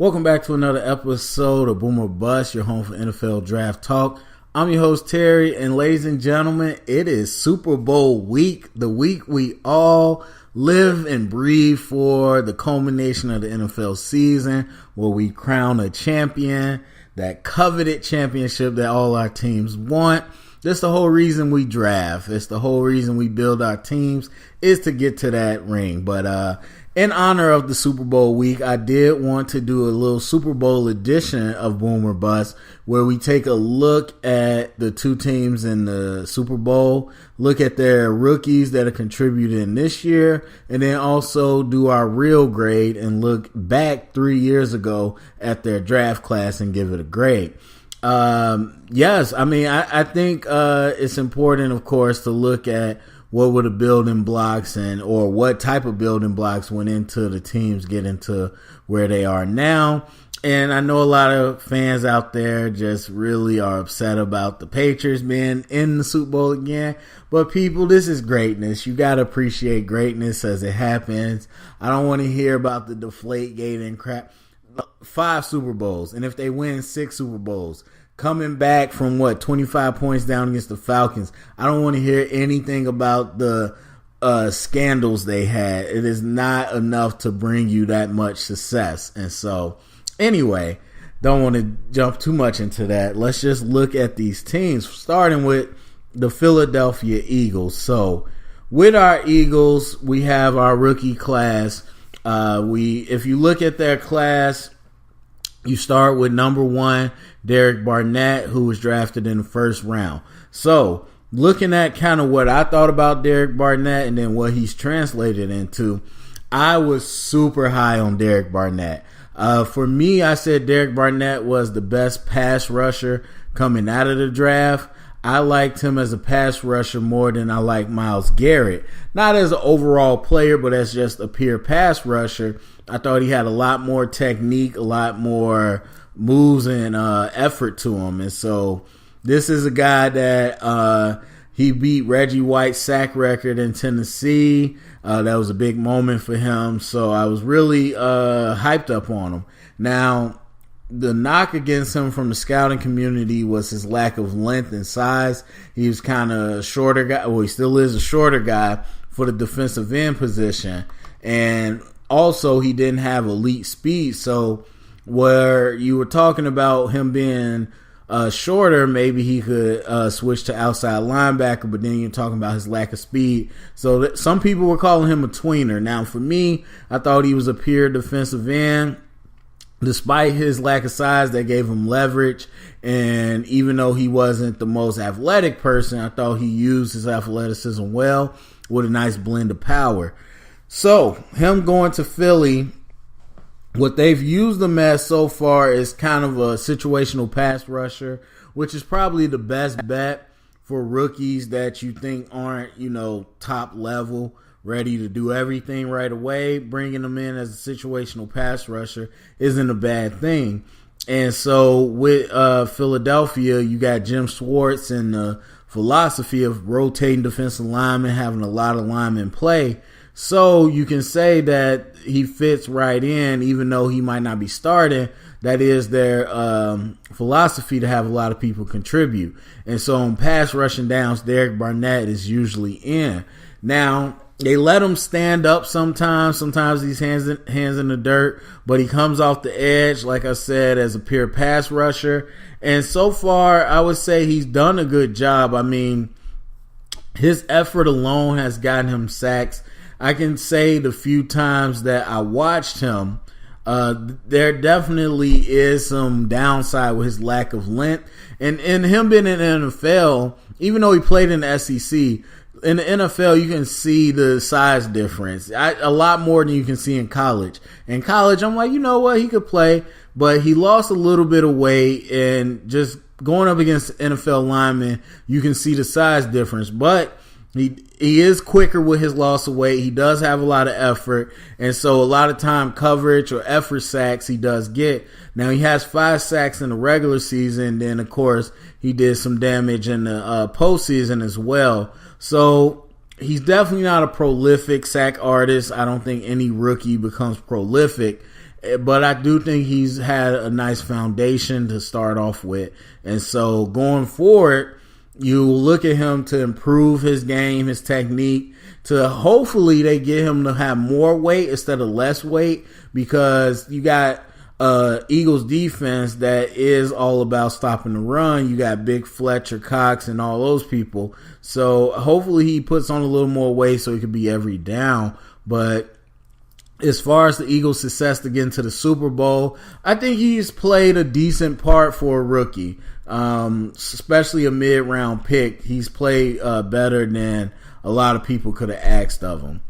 Welcome back to another episode of Boomer Bust, your home for NFL Draft Talk. I'm your host, Terry, and ladies and gentlemen, it is Super Bowl week, the week we all live and breathe for, the culmination of the NFL season, where we crown a champion, that coveted championship that all our teams want. That's the whole reason we draft. It's the whole reason we build our teams, is to get to that ring. But in honor of the Super Bowl week, I did want to do a little Super Bowl edition of Boomer Bust, where we take a look at the two teams in the Super Bowl, look at their rookies that are contributing this year, and then also do our real grade and look back 3 years ago at their draft class and give it a grade. Yes, I mean, I think it's important, of course, to look at what were the building blocks or what type of building blocks went into the teams getting to where they are now. And I know a lot of fans out there just really are upset about the Patriots being in the Super Bowl again. But people, this is greatness. You got to appreciate greatness as it happens. I don't want to hear about the Deflategate and crap. 5 Super Bowls, and if they win 6 Super Bowls, coming back from 25 points down against the Falcons, I don't want to hear anything about the scandals they had. It is not enough to bring you that much success. And so, anyway, don't want to jump too much into that. Let's just look at these teams, starting with the Philadelphia Eagles. So, with our Eagles, we have our rookie class. If you look at their class, you start with number 1, Derek Barnett, who was drafted in the first round. So, looking at kind of what I thought about Derek Barnett and then what he's translated into, I was super high on Derek Barnett. For me, I said Derek Barnett was the best pass rusher coming out of the draft. I liked him as a pass rusher more than I like Myles Garrett. Not as an overall player, but as just a pure pass rusher. I thought he had a lot more technique, a lot more moves and effort to him. And so this is a guy that he beat Reggie White's sack record in Tennessee. That was a big moment for him. So I was really hyped up on him. Now, the knock against him from the scouting community was his lack of length and size. He was kind of a shorter guy. Well, he still is a shorter guy for the defensive end position. And also, he didn't have elite speed. So where you were talking about him being shorter, maybe he could switch to outside linebacker, but then you're talking about his lack of speed. So some people were calling him a tweener. Now, for me, I thought he was a pure defensive end. Despite his lack of size, that gave him leverage. And even though he wasn't the most athletic person, I thought he used his athleticism well with a nice blend of power. So, him going to Philly, what they've used him as so far is kind of a situational pass rusher, which is probably the best bet for rookies that you think aren't, top level, ready to do everything right away. Bringing them in as a situational pass rusher isn't a bad thing. And so with Philadelphia, you got Jim Schwartz and the philosophy of rotating defensive linemen, having a lot of linemen play. So you can say that he fits right in, even though he might not be starting. That is their philosophy, to have a lot of people contribute. And so on pass rushing downs, Derek Barnett is usually in. Now, they let him stand up sometimes. Sometimes he's hands in the dirt, but he comes off the edge, like I said, as a pure pass rusher. And so far, I would say he's done a good job. I mean, his effort alone has gotten him sacks. I can say the few times that I watched him, there definitely is some downside with his lack of length. And him being in the NFL, even though he played in the SEC, in the NFL, you can see the size difference. A lot more than you can see in college. In college, I'm like, you know what? He could play, but he lost a little bit of weight, and just going up against NFL linemen, you can see the size difference. But he is quicker with his loss of weight. He does have a lot of effort, and so a lot of time coverage or effort sacks he does get. Now, he has 5 sacks in the regular season. Then, of course, he did some damage in the postseason as well. So he's definitely not a prolific sack artist. I don't think any rookie becomes prolific. but I do think he's had a nice foundation to start off with. And so going forward, you look at him to improve his game, his technique, to hopefully they get him to have more weight instead of less weight, because you got Eagles defense that is all about stopping the run. You got Big Fletcher, Cox, and all those people. So hopefully he puts on a little more weight so he could be every down. But as far as the Eagles' success to get into the Super Bowl, I think he's played a decent part for a rookie, especially a mid-round pick. He's played better than a lot of people could have asked of him.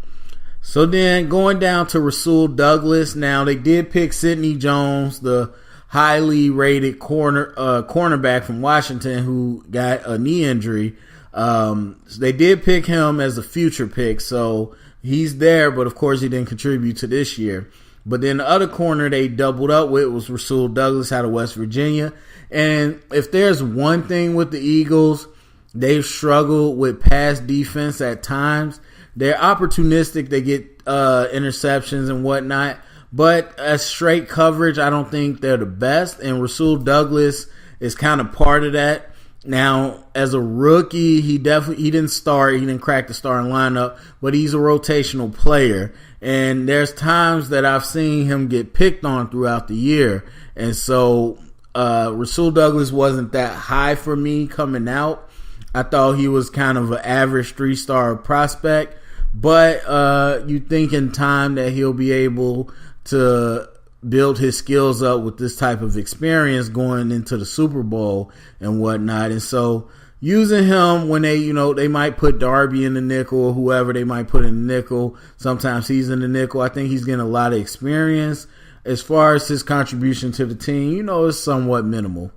So then going down to Rasul Douglas. Now they did pick Sidney Jones, the highly rated cornerback from Washington who got a knee injury. They did pick him as a future pick, so he's there, but of course he didn't contribute to this year. But then the other corner they doubled up with was Rasul Douglas out of West Virginia. And if there's one thing with the Eagles, they've struggled with pass defense at times. They're opportunistic. They get interceptions and whatnot. But as straight coverage, I don't think they're the best. And Rasul Douglas is kind of part of that. Now, as a rookie, he didn't start. He didn't crack the starting lineup. But he's a rotational player. And there's times that I've seen him get picked on throughout the year. And so Rasul Douglas wasn't that high for me coming out. I thought he was kind of an average 3-star prospect. But you think in time that he'll be able to build his skills up with this type of experience going into the Super Bowl and whatnot. And so using him when they might put Darby in the nickel or whoever they might put in the nickel. Sometimes he's in the nickel. I think he's getting a lot of experience. As far as his contribution to the team, it's somewhat minimal.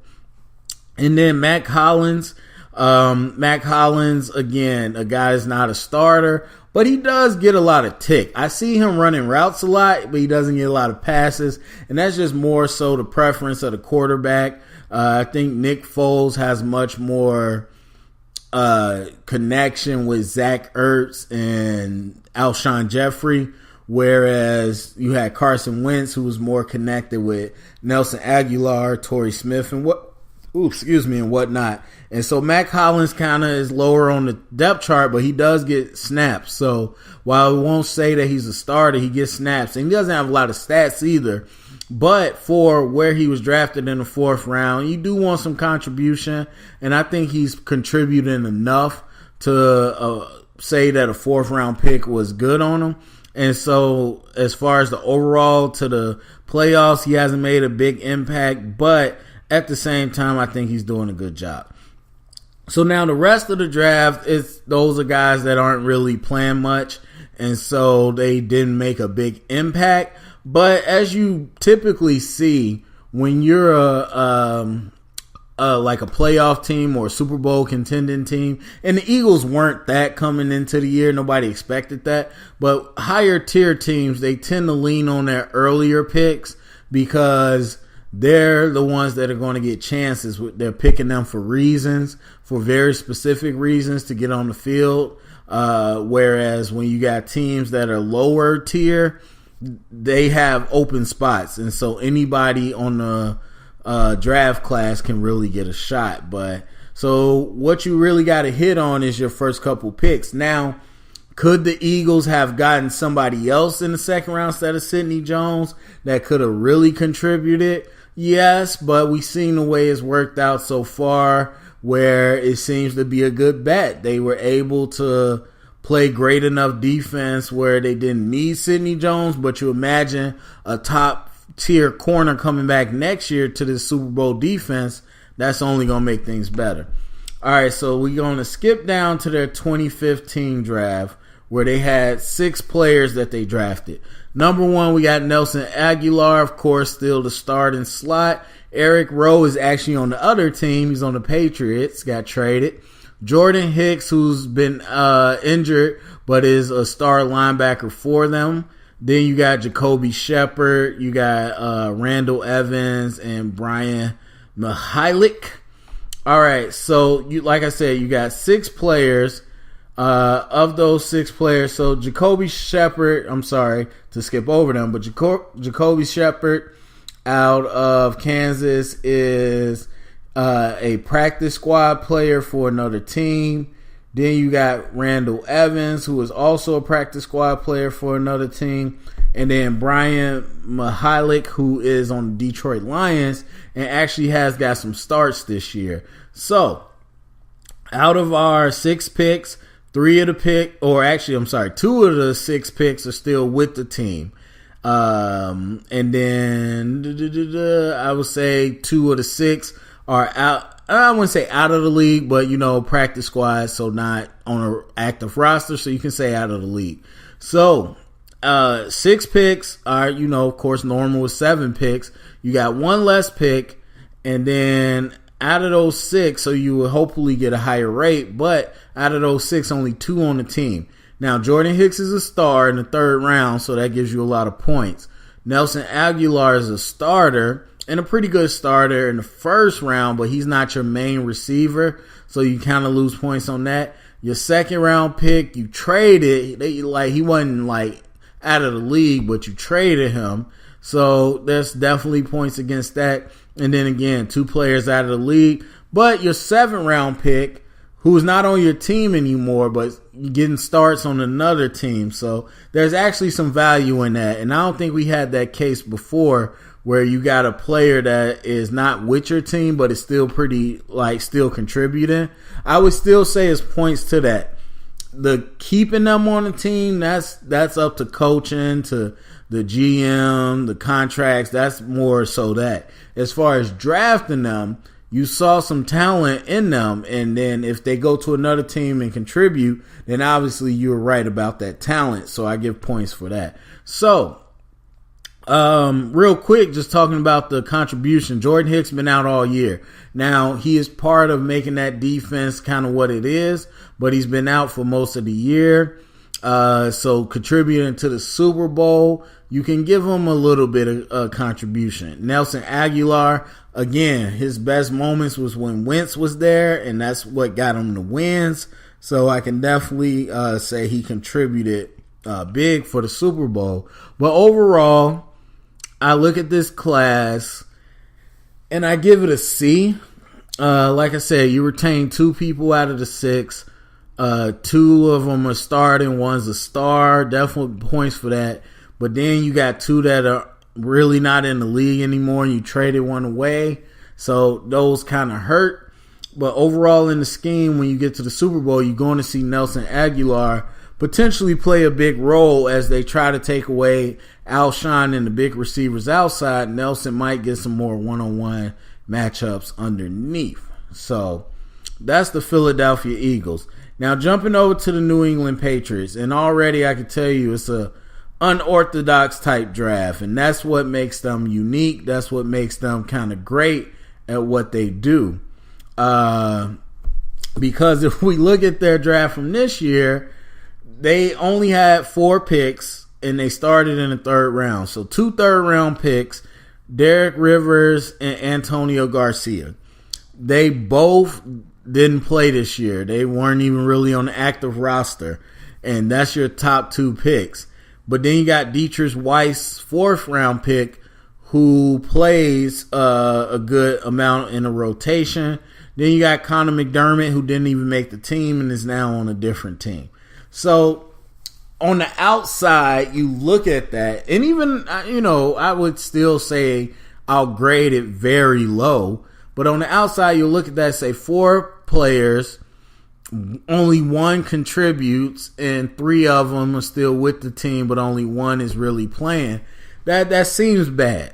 And then Mac Hollins. Mac Hollins, again, a guy that's not a starter, but he does get a lot of tick. I see him running routes a lot, but he doesn't get a lot of passes, and that's just more so the preference of the quarterback. I think Nick Foles has much more connection with Zach Ertz and Alshon Jeffrey, whereas you had Carson Wentz, who was more connected with Nelson Aguilar, Torrey Smith, and whatnot. And so Mac Hollins kind of is lower on the depth chart, but he does get snaps. So while we won't say that he's a starter, he gets snaps. And he doesn't have a lot of stats either. But for where he was drafted in the 4th round, you do want some contribution. And I think he's contributing enough to say that a 4th round pick was good on him. And so as far as the overall to the playoffs, he hasn't made a big impact. But at the same time, I think he's doing a good job. So now the rest of the draft, those are guys that aren't really playing much, and so they didn't make a big impact. But as you typically see when you're like a playoff team or a Super Bowl contending team, and the Eagles weren't that coming into the year, nobody expected that. But higher tier teams, they tend to lean on their earlier picks because they're the ones that are going to get chances. They're picking them for reasons, for very specific reasons to get on the field. Whereas when you got teams that are lower tier, they have open spots. And so anybody on the draft class can really get a shot. But so what you really got to hit on is your first couple picks. Now, could the Eagles have gotten somebody else in the 2nd round instead of Sidney Jones that could have really contributed? Yes, but we've seen the way it's worked out so far where it seems to be a good bet. They were able to play great enough defense where they didn't need Sidney Jones, but you imagine a top tier corner coming back next year to the Super Bowl defense, that's only going to make things better. All right, so we're going to skip down to their 2015 draft where they had 6 players that they drafted. Number 1, we got Nelson Aguilar, of course, still the starting slot. Eric Rowe is actually on the other team. He's on the Patriots, got traded. Jordan Hicks, who's been injured, but is a star linebacker for them. Then you got Jacoby Shepard. You got Randall Evans and Brian Mihalik. All right, so like I said, you got 6 players. Of those 6 players, so Jacoby Shepard, I'm sorry to skip over them, but Jacoby Shepard out of Kansas is a practice squad player for another team. Then you got Randall Evans, who is also a practice squad player for another team. And then Brian Mihalik, who is on the Detroit Lions and actually has got some starts this year. So, out of our 6 picks, 2 of the 6 picks are still with the team. And then I would say 2 of the 6 are out. I wouldn't say out of the league, but practice squad, so not on an active roster, so you can say out of the league. So 6 picks are, of course, normal with 7 picks. You got 1 less pick, and then out of those 6, so you will hopefully get a higher rate, but out of those 6, only 2 on the team. Now, Jordan Hicks is a star in the 3rd round, so that gives you a lot of points. Nelson Aguilar is a starter, and a pretty good starter in the 1st round, but he's not your main receiver, so you kind of lose points on that. Your 2nd round pick, you traded, he wasn't out of the league, but you traded him, so there's definitely points against that. And then again, 2 players out of the league. But your 7th round pick, who's not on your team anymore, but getting starts on another team. So there's actually some value in that. And I don't think we had that case before where you got a player that is not with your team, but is still pretty, still contributing. I would still say it's points to that. The keeping them on the team, that's up to coaching, to the GM, the contracts, that's more so that. As far as drafting them, you saw some talent in them, and then if they go to another team and contribute, then obviously you're right about that talent, so I give points for that. So, real quick, just talking about the contribution. Jordan Hicks been out all year. Now, he is part of making that defense kind of what it is, but he's been out for most of the year. So contributing to the Super Bowl, you can give him a little bit of contribution. Nelson Aguilar, again, his best moments was when Wentz was there, and that's what got him the wins. So I can definitely say he contributed big for the Super Bowl. But overall, I look at this class and I give it a C. Like I said, you retain 2 people out of the 6. 2 of them are starting, 1's a star. Definitely points for that. But then you got 2 that are really not in the league anymore, and you traded 1 away. So those kind of hurt. But overall in the scheme, when you get to the Super Bowl, you're going to see Nelson Aguilar potentially play a big role as they try to take away Alshon and the big receivers outside. Nelson might get some more one-on-one matchups underneath. So that's the Philadelphia Eagles. Now jumping over to the New England Patriots, and already I can tell you it's a unorthodox type draft, and that's what makes them unique. That's what makes them kind of great at what they do. Because if we look at their draft from this year, they only had 4 picks, and they started in the 3rd round. So 2 third-round picks, Derek Rivers and Antonio Garcia. They both didn't play this year. They weren't even really on the active roster, and that's your top 2 picks. But then you got Dietrich Weiss, 4th-round pick, who plays a good amount in a rotation. Then you got Connor McDermott, who didn't even make the team and is now on a different team. So on the outside, you look at that, and even, I would still say I'll grade it very low. But on the outside, you look at that and say 4 players, only 1 contributes, and 3 of them are still with the team, but only 1 is really playing. That seems bad.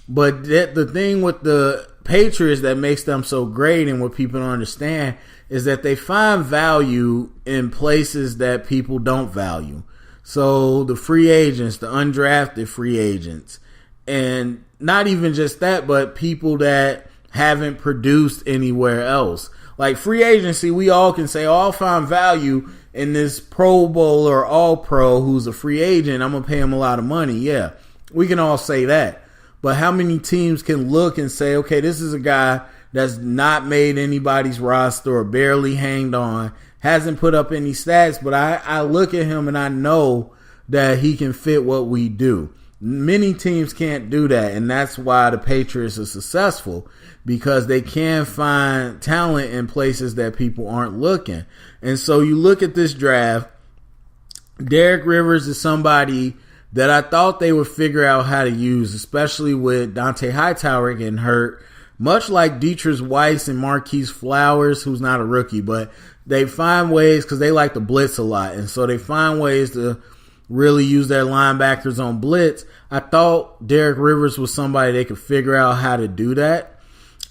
But the thing with the Patriots that makes them so great, and what people don't understand, is that they find value in places that people don't value. So the free agents, the undrafted free agents, and not even just that, but people that haven't produced anywhere else. Like free agency, we all can say, I'll find value in this Pro Bowl or All-Pro who's a free agent. I'm going to pay him a lot of money. Yeah, we can all say that. But how many teams can look and say, okay, this is a guy that's not made anybody's roster or barely hanged on, hasn't put up any stats, but I look at him and I know that he can fit what we do. Many teams can't do that, and that's why the Patriots are successful, because they can find talent in places that people aren't looking. And so you look at this draft, Derek Rivers is somebody that I thought they would figure out how to use, especially with Dante Hightower getting hurt, much like Dietrich Weiss and Marquise Flowers, who's not a rookie, but they find ways, because they like to blitz a lot, and so they find ways to really use their linebackers on blitz. I thought Derek Rivers was somebody they could figure out how to do that,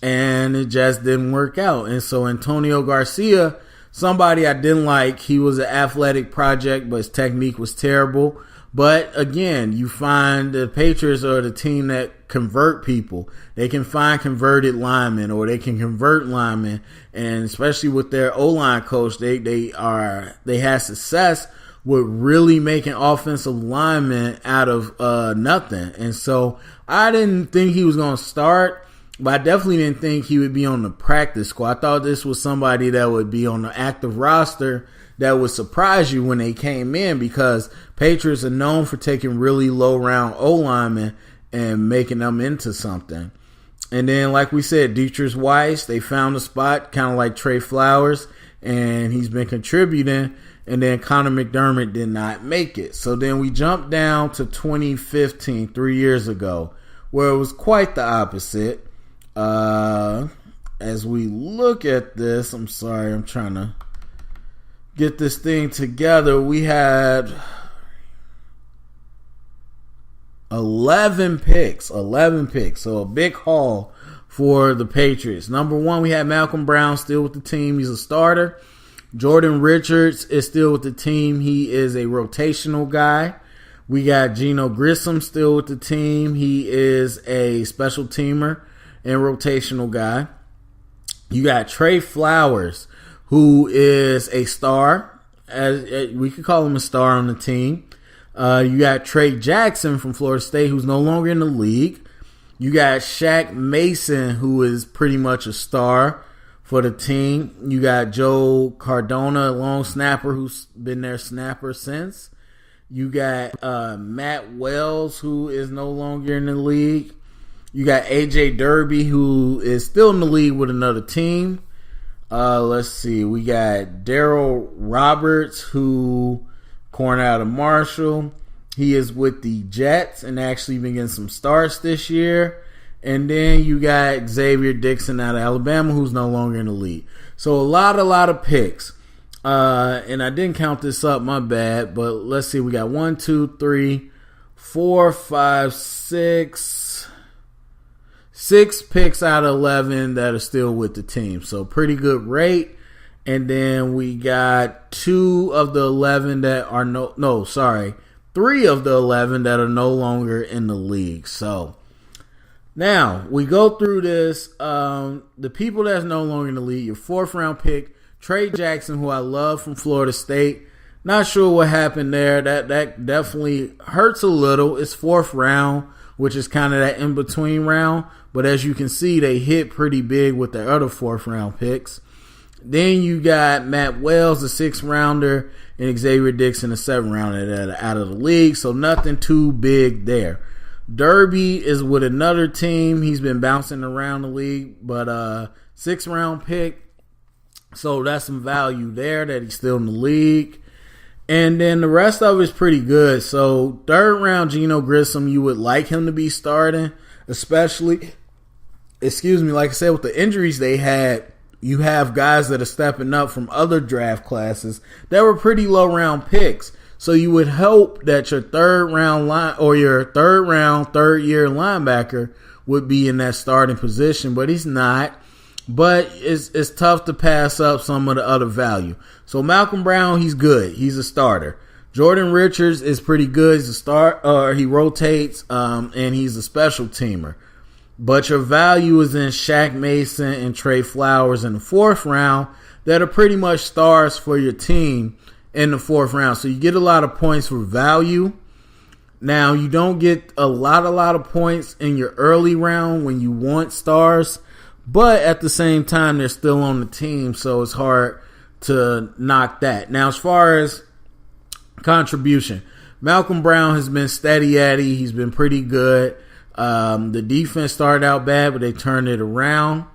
and it just didn't work out. And so Antonio Garcia, somebody I didn't like. He was an athletic project, but his technique was terrible. But again, you find the Patriots are the team that convert people. They can find converted linemen, or they can convert linemen, and especially with their O-line coach, they had success with really making offensive linemen out of nothing. And so I didn't think he was going to start, but I definitely didn't think he would be on the practice squad. I thought this was somebody that would be on the active roster that would surprise you when they came in, because Patriots are known for taking really low-round O-linemen and making them into something. And then, like we said, Dietrich Weiss, they found a spot, kind of like Trey Flowers, and he's been contributing. And then Connor McDermott did not make it. So then we jumped down to 2015, 3 years ago, where it was quite the opposite. As we look at this, I'm sorry, I'm trying to get this thing together. We had 11 picks. So a big haul for the Patriots. Number one, we had Malcolm Brown still with the team. He's a starter. Jordan Richards is still with the team. He is a rotational guy. We got Geno Grissom still with the team. He is a special teamer and rotational guy. You got Trey Flowers, who is a star. As we could call him a star on the team. You got Trey Jackson from Florida State, who's no longer in the league. You got Shaq Mason, who is pretty much a star for the team. You got Joe Cardona, long snapper, who's been their snapper since. You got Matt Wells, who is no longer in the league. You got AJ Derby, who is still in the league with another team. Let's see. We got Daryl Roberts, who corner out of Marshall. He is with the Jets and actually been getting some starts this year. And then you got Xavier Dixon out of Alabama, who's no longer in the league. So a lot of picks. And I didn't count this up, my bad. But let's see. We got 1, 2, 3, 4, 5, 6 picks out of 11 that are still with the team. So pretty good rate. And then we got 3 of the 11 that are no longer in the league. So now we go through this. The people that's no longer in the league, your 4th round pick, Trey Jackson, who I love from Florida State. Not sure what happened there. That definitely hurts a little. It's 4th round, which is kind of that in-between round. But as you can see, they hit pretty big with their other 4th round picks. Then you got Matt Wells, the 6th rounder, and Xavier Dixon, the 7th rounder that are out of the league. So nothing too big there. Derby is with another team. He's been bouncing around the league, but 6th round pick. So that's some value there that he's still in the league. And then the rest of it is pretty good. So 3rd round, Geno Grissom, you would like him to be starting, especially, like I said, with the injuries they had. You have guys that are stepping up from other draft classes that were pretty low round picks. So you would hope that your 3rd round your 3rd year linebacker would be in that starting position, but he's not. But it's tough to pass up some of the other value. So Malcolm Brown, he's good. He's a starter. Jordan Richards is pretty good. He's a start, he rotates, and he's a special teamer. But your value is in Shaq Mason and Trey Flowers in the 4th round that are pretty much stars for your team in the 4th round. So you get a lot of points for value. Now, you don't get a lot of points in your early round when you want stars. But at the same time, they're still on the team. So it's hard to knock that. Now, as far as contribution, Malcolm Brown has been steady Eddie. He's been pretty good. The defense started out bad, but they turned it around.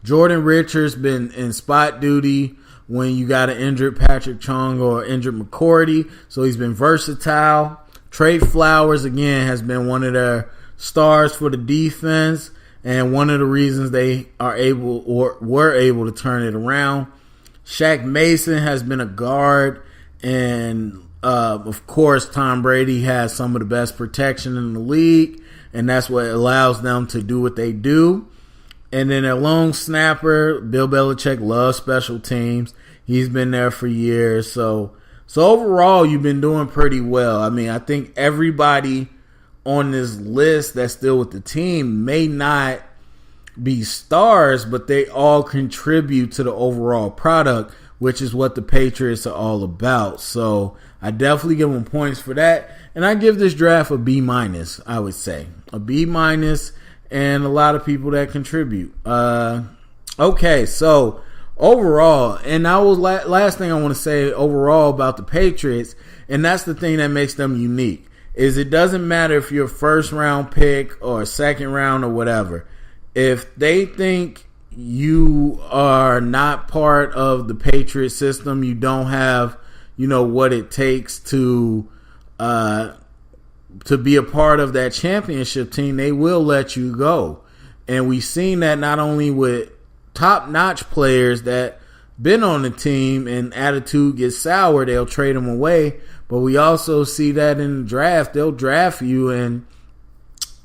Jordan Richards been in spot duty when you got an injured Patrick Chung or injured McCourty, so he's been versatile. Trey Flowers, again, has been one of their stars for the defense, and one of the reasons they are able or were able to turn it around. Shaq Mason has been a guard, and of course, Tom Brady has some of the best protection in the league, and that's what allows them to do what they do. And then a long snapper, Bill Belichick loves special teams. He's been there for years. So overall, you've been doing pretty well. I mean, I think everybody on this list that's still with the team may not be stars, but they all contribute to the overall product, which is what the Patriots are all about. So I definitely give them points for that. And I give this draft a B-, I would say. A B-, and a lot of people that contribute. Okay, so overall, and that was last thing I want to say overall about the Patriots, and that's the thing that makes them unique, is it doesn't matter if you're a first-round pick or a second round or whatever. If they think you are not part of the Patriot system, you don't have, what it takes to be a part of that championship team, they will let you go. And we've seen that not only with top-notch players that been on the team and attitude gets sour, they'll trade them away. But we also see that in the draft, they'll draft you. And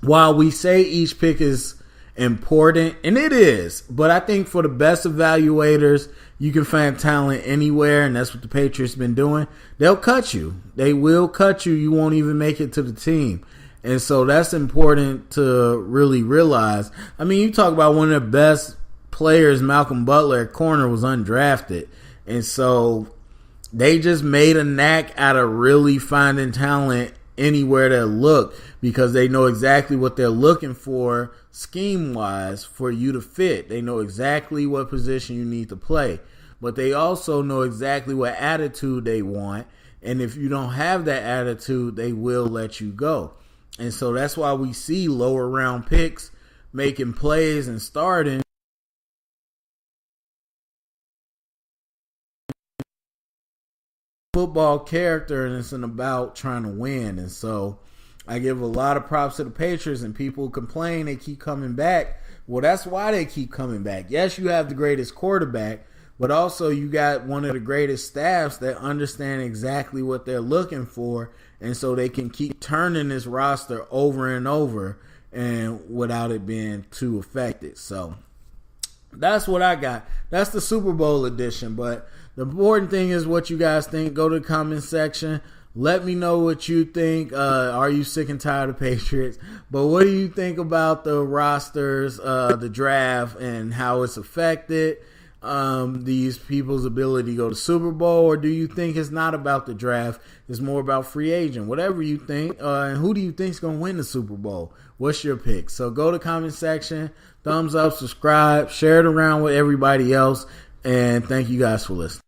while we say each pick is important, and it is, but I think for the best evaluators, you can find talent anywhere, and that's what the Patriots been doing. They'll cut you. They will cut you. You won't even make it to the team. And so that's important to really realize. I mean, you talk about one of the best players, Malcom Butler at corner, was undrafted. And so they just made a knack out of really finding talent anywhere they look, because they know exactly what they're looking for scheme-wise for you to fit. They know exactly what position you need to play. But they also know exactly what attitude they want. And if you don't have that attitude, they will let you go. And so that's why we see lower round picks making plays and starting. Football character, and it's about trying to win. And so I give a lot of props to the Patriots, and people complain they keep coming back. Well, that's why they keep coming back. Yes, you have the greatest quarterback, but also you got one of the greatest staffs that understand exactly what they're looking for, and so they can keep turning this roster over and over and without it being too affected. So that's what I got. That's the Super Bowl edition, but the important thing is what you guys think. Go to the comment section. Let me know what you think. Are you sick and tired of Patriots? But what do you think about the rosters, the draft, and how it's affected these people's ability to go to Super Bowl? Or do you think it's not about the draft? It's more about free agent? Whatever you think. And who do you think is going to win the Super Bowl? What's your pick? So go to the comment section. Thumbs up, subscribe, share it around with everybody else. And thank you guys for listening.